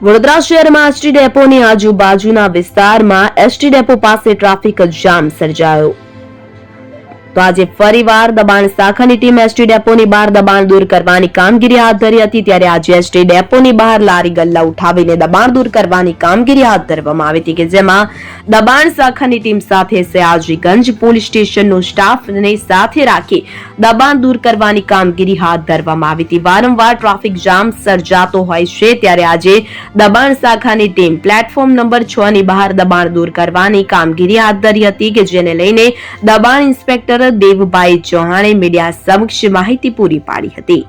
વડોદરા શહેરમાં એસટી ડેપોની આજુબાજુના વિસ્તારમાં એસટી ડેપો પાસે ટ્રાફિક જામ સર્જાયો. તો આજે ફરીવાર દબાણ શાખાની ટીમ એસટી ડેપોની બહાર દબાણ દૂર કરવાની કામગીરી હાથ ધરી હતી. ત્યારે આજે એસટી ડેપોની બહાર લારી ગલ્લા ઉઠાવીને દબાણ દૂર કરવાની કામગીરી હાથ ધરવામાં આવી હતી, કે જેમાં દબાણ શાખાની ટીમ સાથે સયાજીગંજ પોલીસ સ્ટેશનનો સ્ટાફને સાથે રાખી દબાણ દૂર કરવાની કામગીરી હાથ ધરવામાં આવી હતી. વારંવાર ટ્રાફિક જામ સર્જાતો હોય છે, ત્યારે આજે દબાણ શાખાની ટીમ પ્લેટફોર્મ નંબર 6 ની બહાર દબાણ દૂર કરવાની કામગીરી હાથ ધરી હતી, કે જેને લઈને દબાણ ઇન્સ્પેક્ટર દેવભાઈ ચૌહાણે મીડિયા સમક્ષ માહિતી પૂરી પાડી હતી.